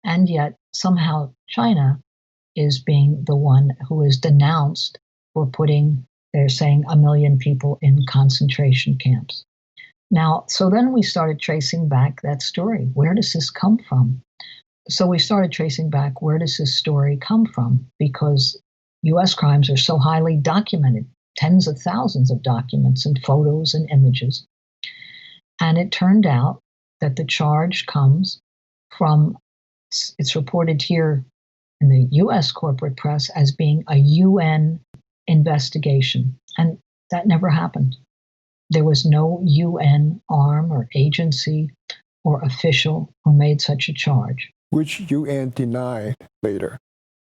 And yet somehow China is being the one who is denounced for they're saying 1 million people in concentration camps. Now, so then we started tracing back that story. Where does this come from? So we started tracing back, where does this story come from? Because U.S. crimes are so highly documented, tens of thousands of documents and photos and images. And it turned out that the charge comes from, it's reported here in the U.S. corporate press as being a UN investigation. And that never happened. There was no UN arm or agency or official who made such a charge. Which UN denied later.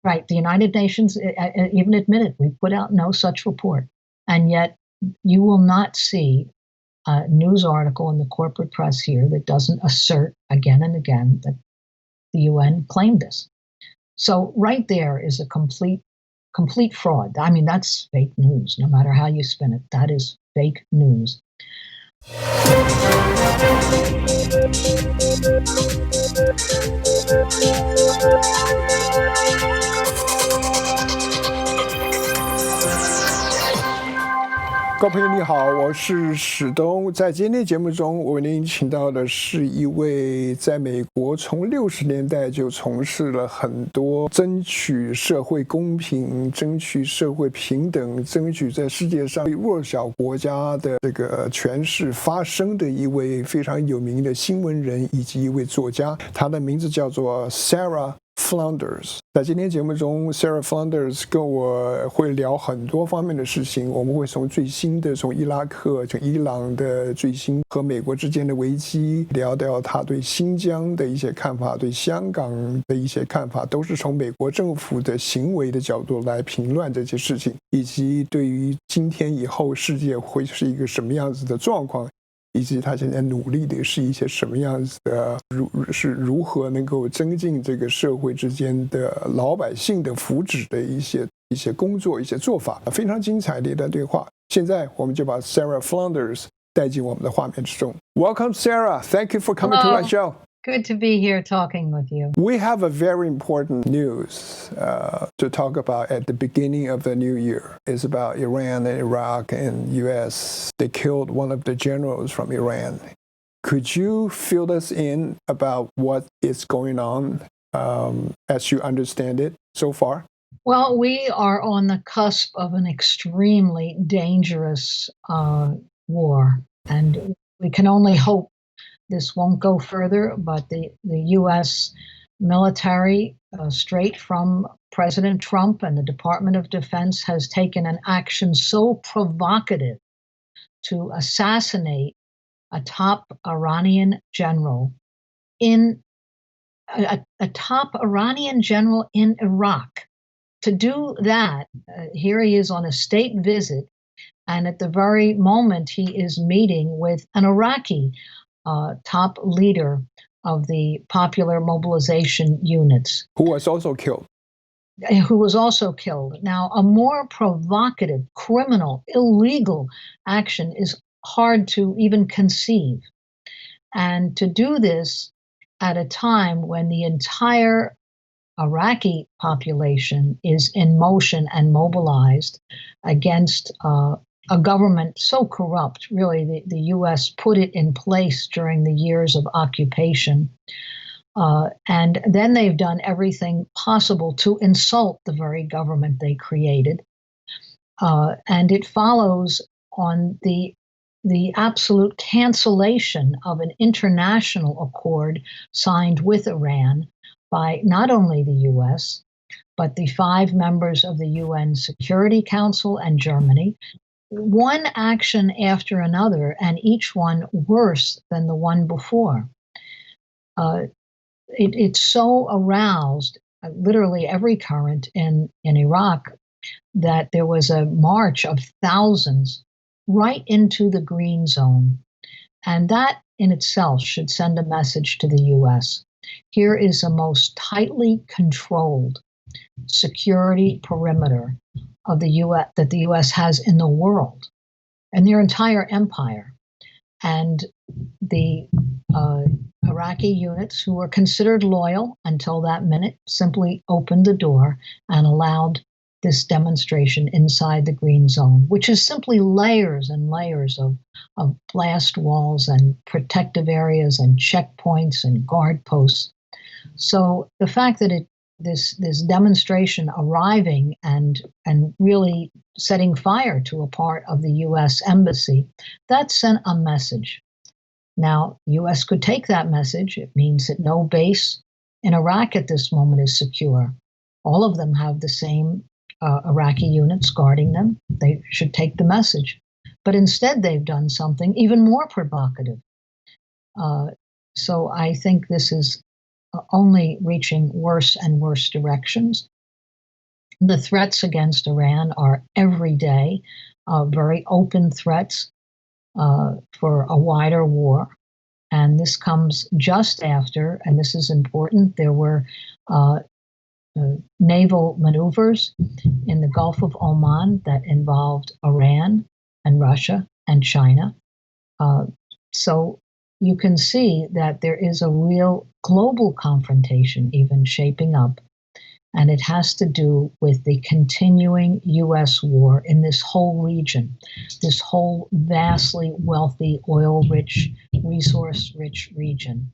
Right. The United Nations even admitted we put out no such report. And yet you will not see a news article in the corporate press here that doesn't assert again and again that the UN claimed this. So right there is a complete fraud. I mean, that's fake news, no matter how you spin it. That is fake news. 各位朋友你好，我是史东。在今天节目中，我为您请到的是一位在美国从60年代就从事了很多争取社会公平、争取社会平等、争取在世界上弱小国家的这个权势发声的一位非常有名的新闻人以及一位作家。他的名字叫做 Sara Flounders。 在今天节目中 Sara Flounders 跟我会聊很多方面的事情，我们会从最新的从伊拉克、从伊朗的最新和美国之间的危机，聊到他对新疆的一些看法，对香港的一些看法，都是从美国政府的行为的角度来评论这些事情，以及对于今天以后世界会是一个什么样子的状况，以及他现在努力的是一些什么样子的，是如何能够增进这个社会之间的老百姓的福祉的一些工作、一些做法，非常精彩的一段对话。现在我们就把 Sara Flounders 带进我们的画面之中。Welcome, Sara. Thank you for coming to our show. Good to be here talking with you. We have a very important news to talk about at the beginning of the new year. It's about Iran and Iraq and U.S. They killed one of the generals from Iran. Could you fill us in about what is going on as you understand it so far? Well, we are on the cusp of an extremely dangerous war, and we can only hope this won't go further, but the U.S. military, straight from President Trump and the Department of Defense, has taken an action so provocative to assassinate a top Iranian general in Iraq. To do that, here he is on a state visit, and at the very moment he is meeting with an Iraqi top leader of the popular mobilization units. Who was also killed. Now, a more provocative, criminal, illegal action is hard to even conceive. And to do this at a time when the entire Iraqi population is in motion and mobilized against a government so corrupt, really, the U.S. put it in place during the years of occupation. And then they've done everything possible to insult the very government they created. And it follows on the absolute cancellation of an international accord signed with Iran by not only the U.S., but the 5 members of the UN Security Council and Germany. One action after another, and each one worse than the one before. It so aroused literally every current in Iraq that there was a march of thousands right into the green zone. And that in itself should send a message to the U.S. Here is the most tightly controlled security perimeter of the U.S. that the U.S. has in the world, and their entire empire. And the Iraqi units, who were considered loyal until that minute, simply opened the door and allowed this demonstration inside the green zone, which is simply layers and layers of blast walls and protective areas and checkpoints and guard posts. So the fact that this demonstration arriving and really setting fire to a part of the U.S. embassy, that sent a message. Now, the U.S. could take that message. It means that no base in Iraq at this moment is secure. All of them have the same Iraqi units guarding them. They should take the message. But instead, they've done something even more provocative. So I think this is only reaching worse and worse directions. The threats against Iran are every day, very open threats for a wider war. And this comes just after, and this is important, there were naval maneuvers in the Gulf of Oman that involved Iran and Russia and China. So you can see that there is a real global confrontation even shaping up, and it has to do with the continuing U.S. war in this whole region, this whole vastly wealthy, oil-rich, resource-rich region.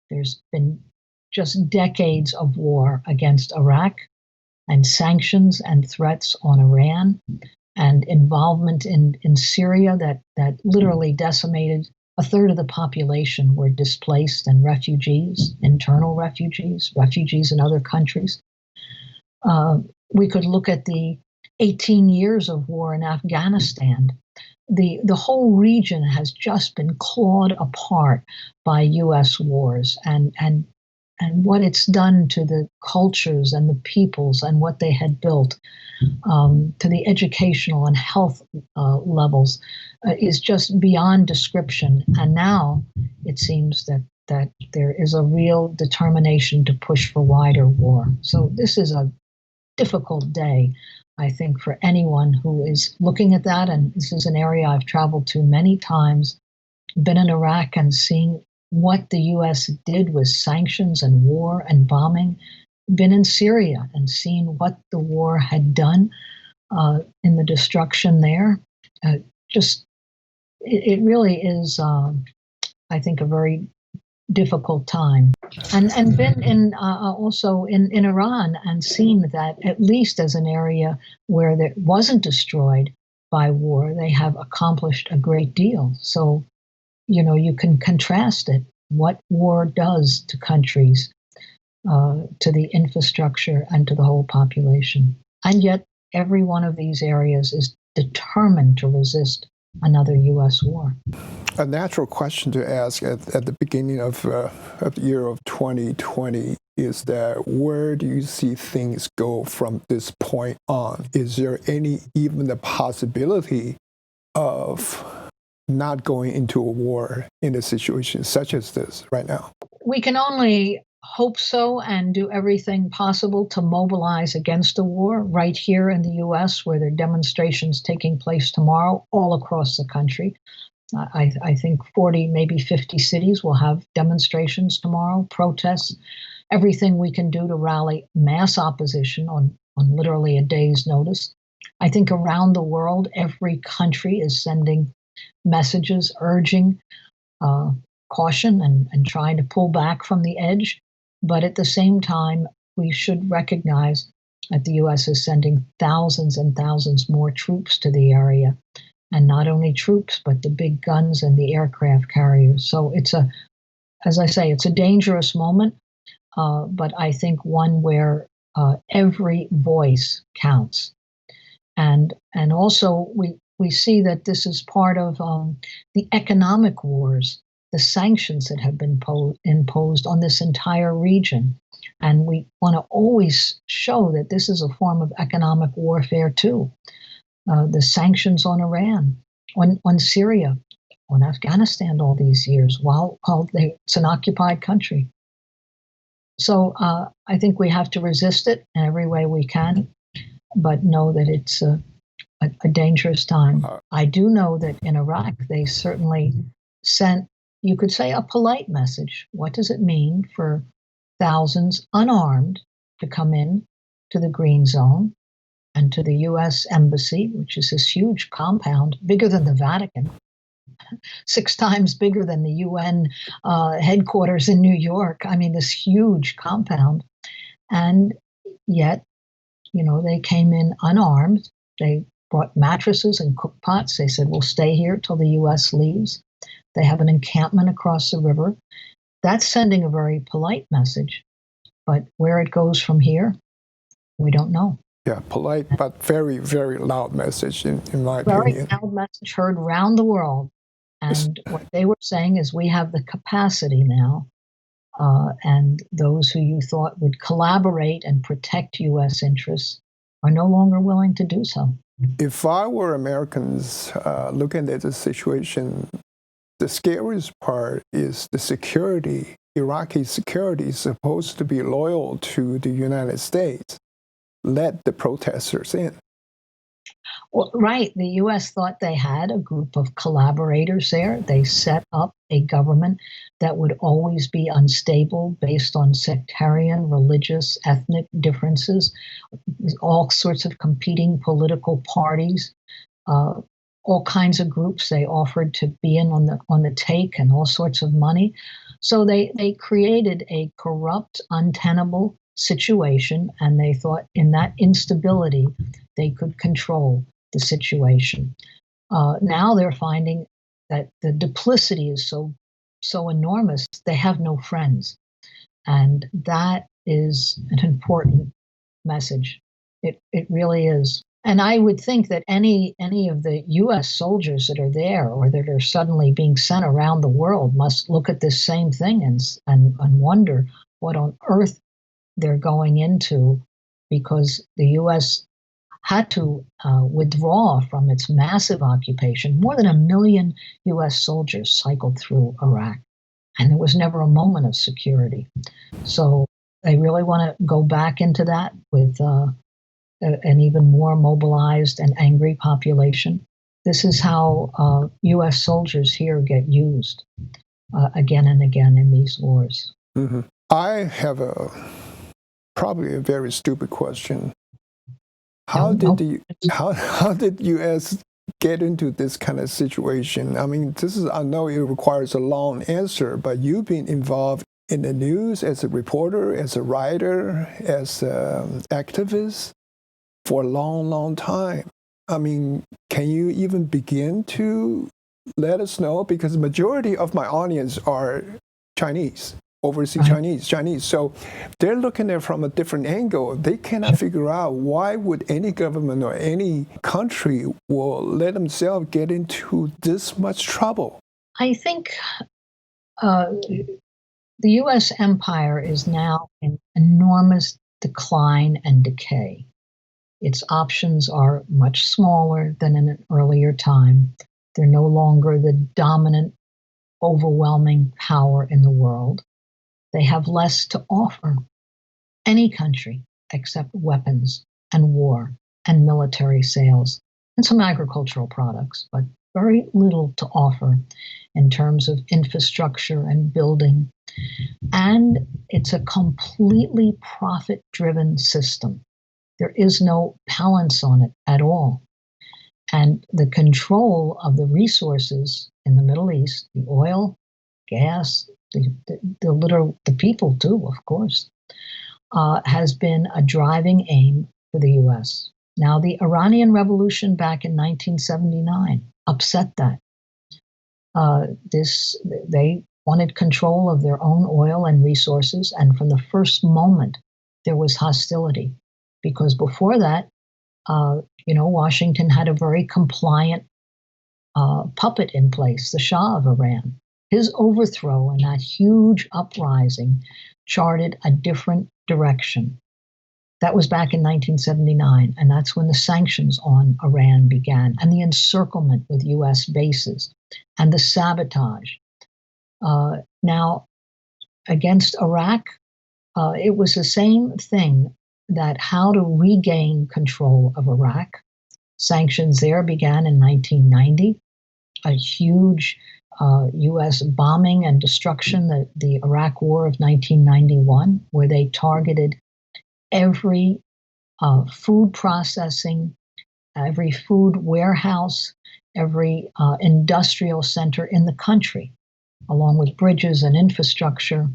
There's been just decades of war against Iraq and sanctions and threats on Iran and involvement in Syria that literally decimated a third of the population were displaced and refugees, internal refugees in other countries. We could look at the 18 years of war in Afghanistan. The whole region has just been clawed apart by U.S. wars and what it's done to the cultures and the peoples and what they had built, to the educational and health levels, is just beyond description. And now it seems that there is a real determination to push for wider war. So this is a difficult day, I think, for anyone who is looking at that. And this is an area I've traveled to many times, been in Iraq and seeing what the U.S. did with sanctions and war and bombing, been in Syria and seen what the war had done in the destruction there. It really is, I think, a very difficult time. And been in also in Iran and seen that, at least as an area where that wasn't destroyed by war, they have accomplished a great deal. So, you can contrast it, what war does to countries, to the infrastructure and to the whole population. And yet every one of these areas is determined to resist another U.S. war. A natural question to ask at the beginning of the year of 2020 is that, where do you see things go from this point on? Is there even the possibility of not going into a war in a situation such as this right now? We can only hope so and do everything possible to mobilize against a war right here in the U.S., where there are demonstrations taking place tomorrow all across the country. I think 40, maybe 50 cities will have demonstrations tomorrow, protests, everything we can do to rally mass opposition on literally a day's notice. I think around the world, every country is sending messages urging caution and trying to pull back from the edge. But at the same time, we should recognize that the U.S. is sending thousands and thousands more troops to the area. And not only troops, but the big guns and the aircraft carriers. So as I say, it's a dangerous moment, but I think one where every voice counts. And also we see that this is part of the economic wars, the sanctions that have been imposed on this entire region. And we want to always show that this is a form of economic warfare too. The sanctions on Iran, on Syria, on Afghanistan all these years, while it's an occupied country. So I think we have to resist it in every way we can, but know that it's a dangerous time. I do know that in Iraq, they certainly sent you could say, a polite message. What does it mean for thousands unarmed to come in to the Green Zone and to the U.S. Embassy, which is this huge compound, bigger than the Vatican, 6 times bigger than the UN headquarters in New York. I mean, this huge compound. And yet, they came in unarmed. They brought mattresses and cook pots. They said, we'll stay here till the U.S. leaves. They have an encampment across the river. That's sending a very polite message. But where it goes from here, we don't know. Yeah, polite, but very, very loud message, in my opinion. Very loud message heard around the world. And what they were saying is we have the capacity now, and those who you thought would collaborate and protect U.S. interests are no longer willing to do so. If I were Americans looking at the situation, the scariest part is the security. Iraqi security is supposed to be loyal to the United States. Let the protesters in. Well, right. The U.S. thought they had a group of collaborators there. They set up a government that would always be unstable based on sectarian, religious, ethnic differences, all sorts of competing political parties, all kinds of groups they offered to be in on the take, and all sorts of money. So they created a corrupt, untenable situation, and they thought in that instability they could control the situation. Now they're finding that the duplicity is so enormous, they have no friends. And that is an important message. It really is. And I would think that any of the U.S. soldiers that are there or that are suddenly being sent around the world must look at this same thing and wonder what on earth they're going into, because the U.S. had to withdraw from its massive occupation. More than 1 million U.S. soldiers cycled through Iraq, and there was never a moment of security. So they really want to go back into that with an even more mobilized and angry population. This is how U.S. soldiers here get used again and again in these wars. Mm-hmm. I have probably a very stupid question. How did the U.S. get into this kind of situation? I mean, I know it requires a long answer, but you've been involved in the news as a reporter, as a writer, as an activist for a long, long time. I mean, can you even begin to let us know? Because the majority of my audience are Chinese. Overseas Chinese. So they're looking at it from a different angle. They cannot figure out why would any government or any country will let themselves get into this much trouble. I think the U.S. empire is now in enormous decline and decay. Its options are much smaller than in an earlier time. They're no longer the dominant, overwhelming power in the world. They have less to offer any country except weapons and war and military sales and some agricultural products, but very little to offer in terms of infrastructure and building. And it's a completely profit-driven system. There is no balance on it at all. And the control of the resources in the Middle East, the oil, gas, the people too, of course, has been a driving aim for the U.S. Now, the Iranian Revolution back in 1979 upset that. They wanted control of their own oil and resources, and from the first moment there was hostility, because before that, Washington had a very compliant puppet in place, the Shah of Iran. His overthrow and that huge uprising charted a different direction. That was back in 1979, and that's when the sanctions on Iran began, and the encirclement with U.S. bases, and the sabotage. Now, against Iraq, it was the same thing, that how to regain control of Iraq. Sanctions there began in 1990. a huge U.S. bombing and destruction, the Iraq War of 1991, where they targeted every food processing, every food warehouse, every industrial center in the country, along with bridges and infrastructure,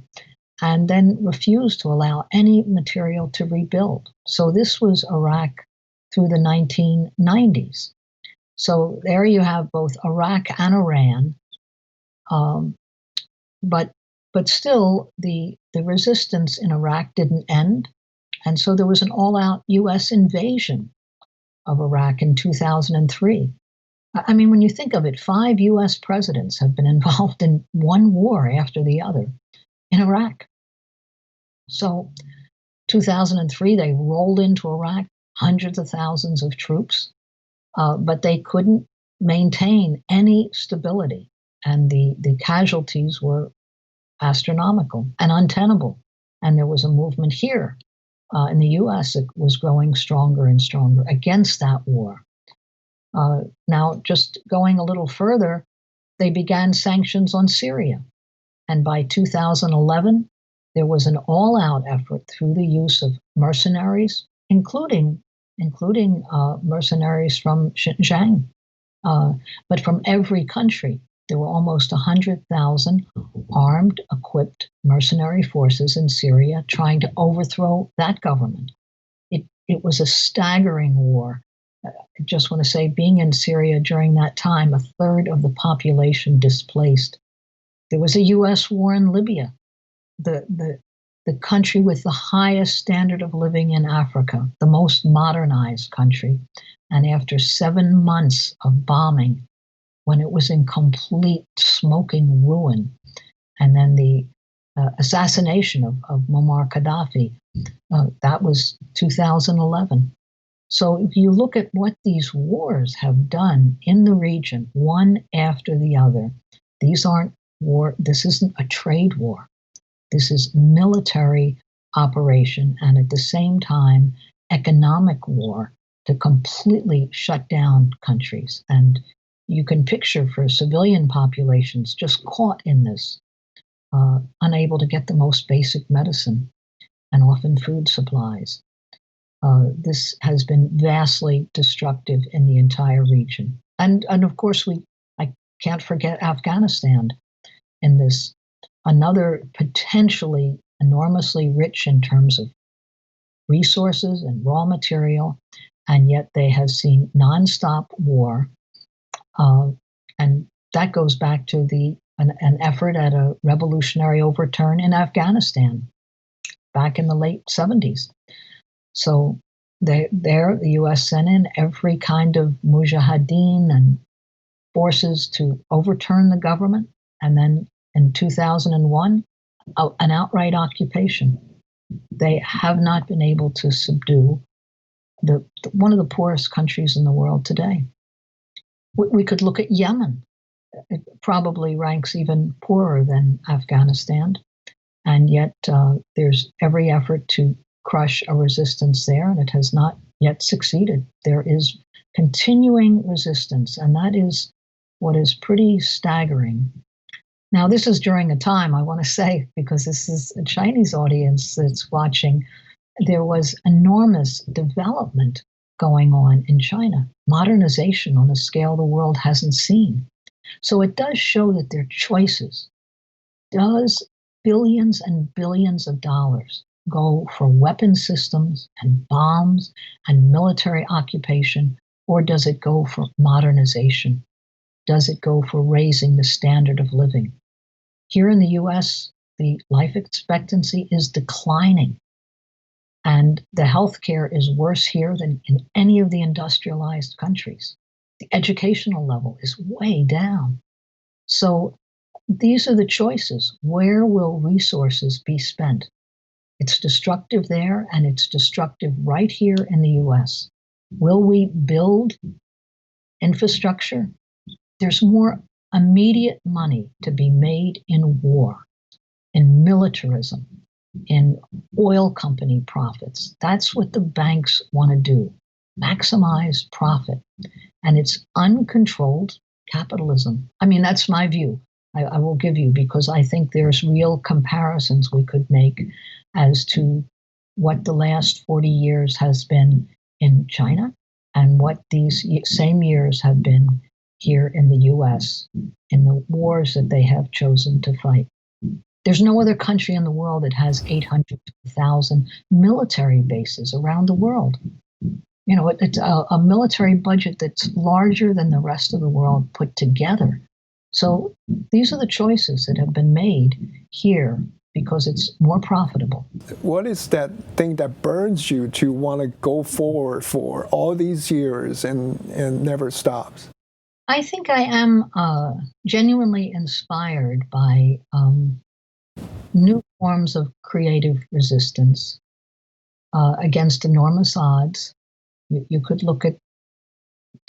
and then refused to allow any material to rebuild. So this was Iraq through the 1990s. So there you have both Iraq and Iran, but still the resistance in Iraq didn't end, and so there was an all-out U.S. invasion of Iraq in 2003. I mean, when you think of it, 5 U.S. presidents have been involved in one war after the other in Iraq. So 2003, they rolled into Iraq, hundreds of thousands of troops, but they couldn't maintain any stability. And the casualties were astronomical and untenable. And there was a movement here in the U.S. that was growing stronger and stronger against that war. Now, just going a little further, they began sanctions on Syria. And by 2011, there was an all-out effort through the use of mercenaries, including mercenaries from Xinjiang, but from every country. There were almost 100,000 armed, equipped mercenary forces in Syria trying to overthrow that government. It was a staggering war. I just want to say, being in Syria during that time, 1/3 of the population displaced. There was a U.S. war in Libya, the country with the highest standard of living in Africa, the most modernized country. And after 7 months of bombing, when it was in complete smoking ruin, and then the assassination of Muammar Gaddafi, that was 2011. So if you look at what these wars have done in the region, one after the other, these aren't war. This isn't a trade war. This is military operation, and at the same time, economic war to completely shut down countries. And you can picture for civilian populations just caught in this, unable to get the most basic medicine and often food supplies. This has been vastly destructive in the entire region. And of course, I can't forget Afghanistan in this, another potentially enormously rich in terms of resources and raw material, and yet they have seen nonstop war. And that goes back to an effort at a revolutionary overturn in Afghanistan back in the late 70s. So the U.S. sent in every kind of mujahideen and forces to overturn the government. And then in 2001, an outright occupation. They have not been able to subdue one of the poorest countries in the world today. We could look at Yemen. It probably ranks even poorer than Afghanistan. And yet there's every effort to crush a resistance there, and it has not yet succeeded. There is continuing resistance, and that is what is pretty staggering. Now, this is during a time, I want to say, because this is a Chinese audience that's watching, there was enormous development going on in China, modernization on a scale the world hasn't seen. So it does show that their choices, does billions and billions of dollars go for weapon systems and bombs and military occupation, or does it go for modernization? Does it go for raising the standard of living? Here in the US, the life expectancy is declining, and the healthcare is worse here than in any of the industrialized countries. The educational level is way down. So these are the choices. Where will resources be spent? It's destructive there, and it's destructive right here in the US. Will we build infrastructure? There's more immediate money to be made in war, in militarism, in oil company profits. That's what the banks want to do, maximize profit. And it's uncontrolled. capitalism. I mean, that's my view. I will give you, because I think there's real comparisons we could make as to what the last 40 years has been in China and what these same years have been here in the US in the wars that they have chosen to fight. There's no other country in the world that has 800,000 military bases around the world. You know, it's a military budget that's larger than the rest of the world put together. So these are the choices that have been made here because it's more profitable. What is that thing that burns you to want to go forward for all these years and never stops? I think I am genuinely inspired by new forms of creative resistance against enormous odds. You could look at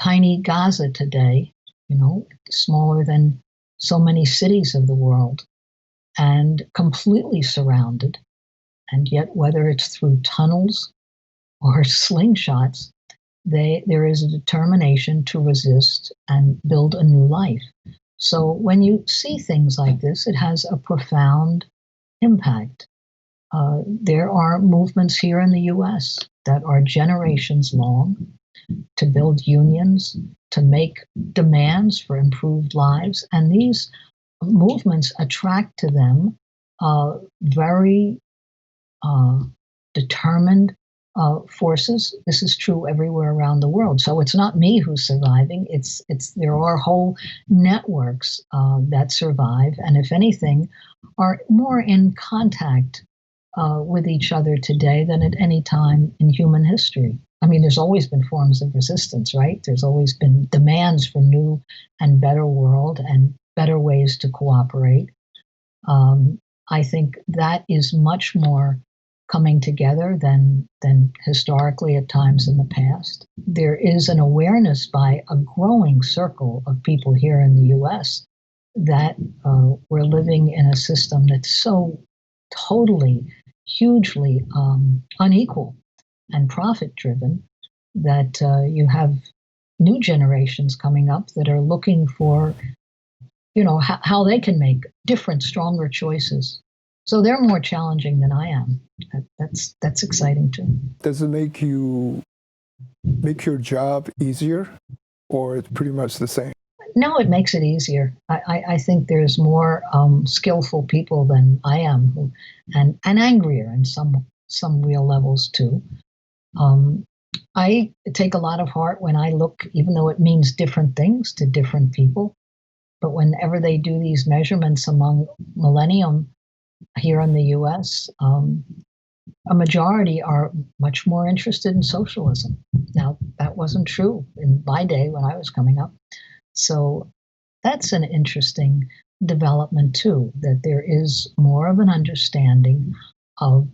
tiny Gaza today, you know, smaller than so many cities of the world, and completely surrounded. And yet, whether it's through tunnels or slingshots, there is a determination to resist and build a new life. So when you see things like this, it has a profound impact. There are movements here in the US that are generations long to build unions, to make demands for improved lives. And these movements attract to them very determined forces. This is true everywhere around the world. So it's not me who's surviving. There are whole networks that survive, and if anything, are more in contact with each other today than at any time in human history. I mean, there's always been forms of resistance, right? There's always been demands for new and better world and better ways to cooperate. I think that is much more coming together than historically at times in the past. There is an awareness by a growing circle of people here in the US that we're living in a system that's so totally, hugely unequal and profit-driven that you have new generations coming up that are looking for, you know, how they can make different, stronger choices. So they're more challenging than I am. That's exciting too. Does it make your job easier, or it's pretty much the same? No, it makes it easier. I think there's more skillful people than I am, and angrier in some real levels too. I take a lot of heart when I look, even though it means different things to different people, but whenever they do these measurements among millennium here in the US, a majority are much more interested in socialism. Now, that wasn't true in my day when I was coming up. So that's an interesting development too, that there is more of an understanding of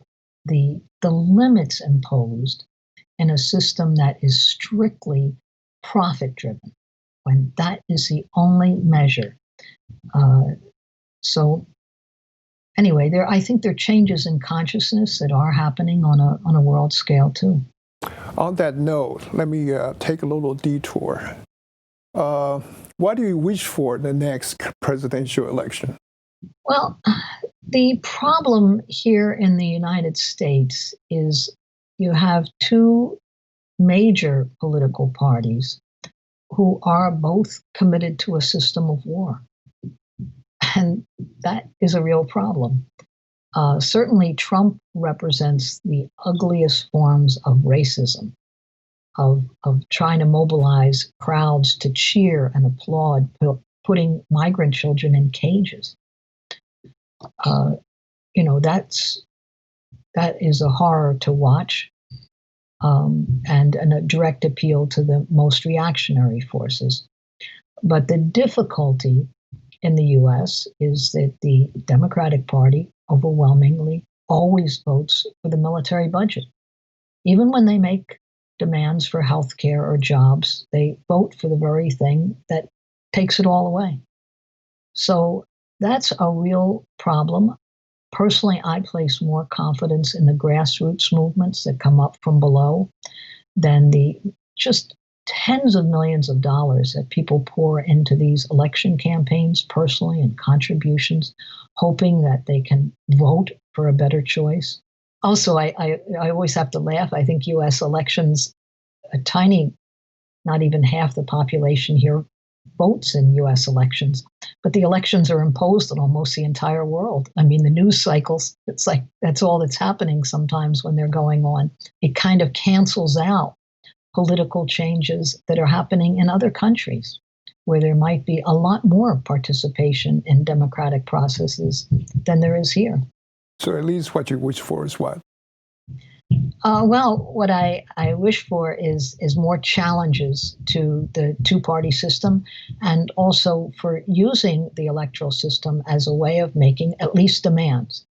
the limits imposed in a system that is strictly profit-driven, when that is the only measure. So anyway, I think there are changes in consciousness that are happening on a world scale too. On that note, let me take a little detour. What do you wish for in the next presidential election? Well, the problem here in the United States is you have two major political parties who are both committed to a system of war. And that is a real problem. Certainly, Trump represents the ugliest forms of racism, of trying to mobilize crowds to cheer and applaud, putting migrant children in cages. You know, that is a horror to watch, and a direct appeal to the most reactionary forces. But the difficulty in the US is that the Democratic Party overwhelmingly always votes for the military budget. Even when they make demands for health care or jobs, they vote for the very thing that takes it all away. So that's a real problem. Personally, I place more confidence in the grassroots movements that come up from below than the just tens of millions of dollars that people pour into these election campaigns personally and contributions, hoping that they can vote for a better choice. Also, I always have to laugh. I think U.S. elections, a tiny, not even half the population here votes in U.S. elections, but the elections are imposed on almost the entire world. I mean, the news cycles, it's like that's all that's happening sometimes when they're going on. It kind of cancels out political changes that are happening in other countries where there might be a lot more participation in democratic processes than there is here. So at least what you wish for is what? Well, what I wish for is more challenges to the two-party system, and also for using the electoral system as a way of making at least demands.